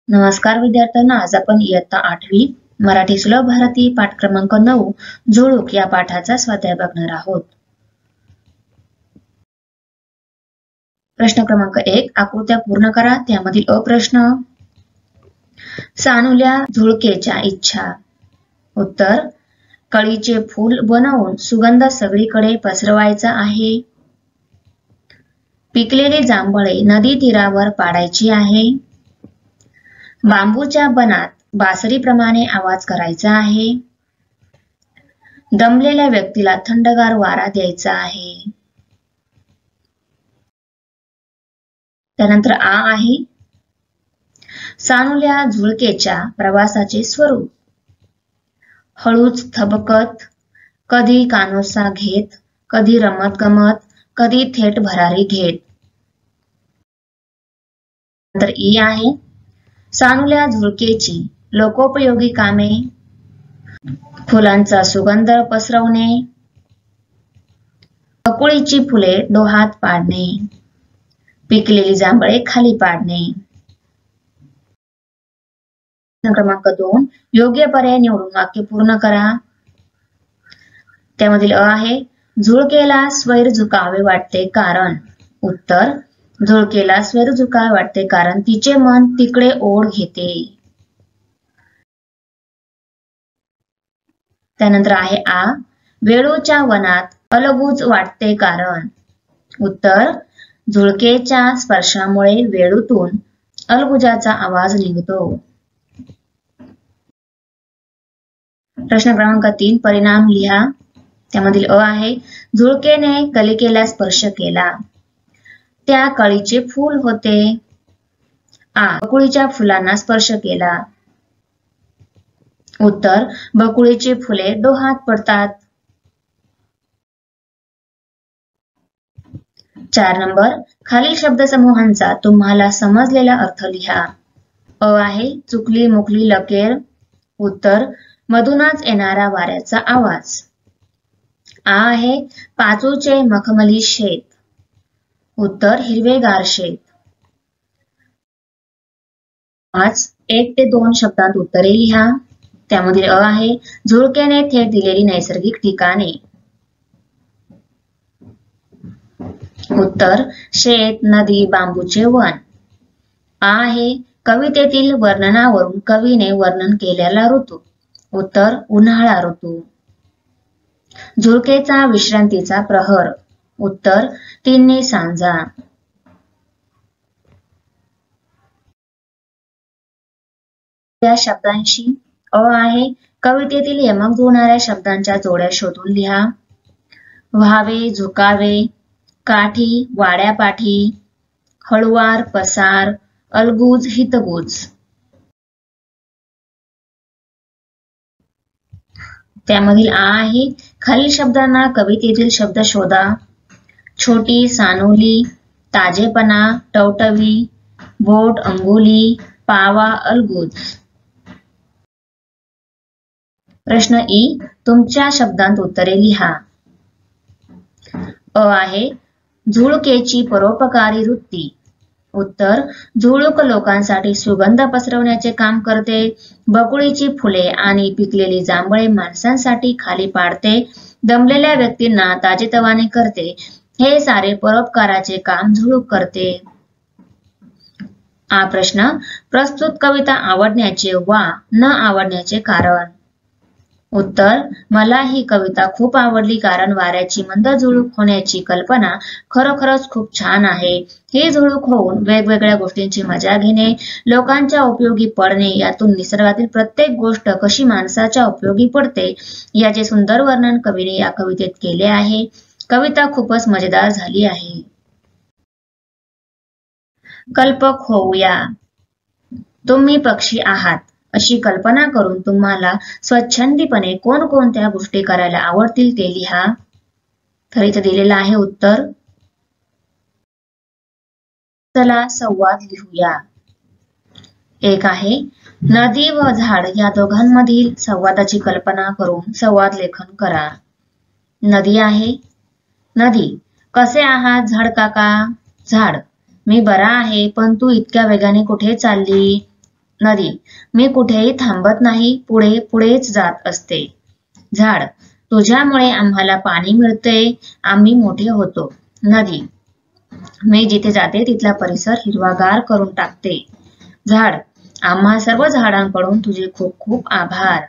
नमस्कार विद्यार्थ्यांनो, आज आपण इयत्ता 8वी मराठी सुलभ भारती पाठ क्रमांक 9 झुळूक या पाठाचा स्वाध्याय बघणार आहोत। प्रश्न क्रमांक 1 आकृत्या पूर्ण करा। त्यामधील अ प्रश्न, सानुल्या झुळकेच्या इच्छा। उत्तर, कळीचे फूल बनवून सुगंध सगळीकडे पसरवायचा आहे। पिकलेली जांभळे नदी तीरावर पाडायची आहे। बांबूच्या बनात बासरीप्रमाणे आवाज करायचा आहे। दमलेल्या व्यक्तीला थंडगार वारा द्यायचा आहे। त्यानंतर आ आहे, सानुल्या झुळकेच्या प्रवासाचे स्वरूप। हळूच थबकत, कधी कानोसा घेत, कधी रमत गमत, कधी थेट भरारी घेत। नंतर ई आहे, सानुल्या झुळकेची लोकोपयोगी कामे। फुलांचा सुगंध पसरवणे, बकुळीची फुले डोहात पाडणे, पिकलेली जांभळे खाली पाडणे। क्रमांक 2 योग्य पर्याय निवडून वाक्य पूर्ण करा। त्यामधील अ आहे, झुळकेला स्वैर झुकावे वाटते कारण। उत्तर, झुळकेला स्वैर झुकावे वाटते कारण तिचे मन तिकडे ओढ घेते। त्यानंतर आहे आ, वेळूच्या वनात अलगूज वाटते कारण। उत्तर, झुळकेच्या स्पर्शामुळे वेळूतून अलगुजाचा आवाज निघतो। प्रश्न क्रमांक 3 परिणाम लिहा। त्यामधील अ आहे, झुळकेने कलिकेला स्पर्श केला। त्या कळीचे फूल होते। आ, बकुळीच्या फुलांना स्पर्श केला। उत्तर, बकुळीची फुले डोहात पडतात। 4 नंबर, खालील शब्दसमूहांचा तुम्हाला समजलेला अर्थ लिहा। अ आहे, चुकली मुकली लकेर। उत्तर, मधूनच येणारा वाऱ्याचा आवाज। आ आहे, पाचूचे मखमली शेत। उत्तर, हिरवेगार शेत। 1 ते 2 शब्दात उत्तरे लिहा। त्यामधील अ आहे, झुळकेने थेट दिलेली नैसर्गिक ठिकाणे। उत्तर, शेत, नदी, बांबूचे वन। आ आहे, कवितेतील वर्णनावरून कवीने वर्णन केलेला ऋतू। उत्तर, उन्हाळा ऋतू। झुळकेचा विश्रांतीचा प्रहर। उत्तर, तिन्ही सांजा। या शब्दांशी अ आहे, कवितेतील यमक जुळणाऱ्या शब्दांच्या जोड्या शोधून लिहा। व्हावे, झुकावे, काठी, वाड्यापाठी, हळुवार, पसार, अलगूज, हितगुज। त्यामधील आ आहे, खालील शब्दांना कवितेतील शब्द शोधा। छोटी, सानुली, ताजेपणा, टवटवी, बोट, अंगुली, पावा, अलगूज। प्रश्न ई, तुमच्या शब्दांत उत्तरे लिहा। अ आहे, झुळकेची परोपकारी वृत्ती। उत्तर, झुळूक लोकांसाठी सुगंध पसरवण्याचे काम करते। बकुळीची फुले आणि पिकलेली जांभळे माणसांसाठी खाली पाडते। दमलेल्या व्यक्तींना ताजेतवाने करते। हे सारे परोपकाराचे काम झुळूक करते। हा प्रश्न, प्रस्तुत कविता आवडण्याचे वा न आवडण्याचे कारण। उत्तर, मला ही कविता खूप आवडली कारण वाऱ्याची मंद झुळूक होण्याची कल्पना खरोखरच खूप छान आहे। ही झुळूक होऊन वेगवेगळ्या गोष्टींची मजा घेणे, लोकांच्या उपयोगी पडणे, यातून निसर्गातील प्रत्येक गोष्ट कशी माणसाच्या उपयोगी पडते याचे सुंदर वर्णन कवीने या कवितेत केले आहे। कविता खूपच मजेदार झाली आहे। कल्पक होऊया। तुम्ही पक्षी आहात अशी कल्पना करून तुम्हाला स्वच्छंदीपणे कोणकोणत्या गोष्टी करायला आवडतील ते लिहा। तर इथे दिलेलं आहे उत्तर। चला संवाद लिहूया। 1 आहे, नदी व झाड या दोघांमधील संवादाची कल्पना करून संवाद लेखन करा। नदी आहे, नदी, कसे आहात झाड काका? झाड, मी बरा आहे, पण तू इतक्या वेगाने कुठे चालली? नदी, मी कुठेही थांबत नाही, पुढे पुढेच जात असते. झाड, तुझ्यामुळे आम्हाला पाणी मिळते, आम्ही मोठे होतो. नदी, मी जिथे जाते तिथला परिसर हिरवागार करून टाकते. झाड, आम्हा सर्व झाडांकडून तुझे खूप खूप आभार.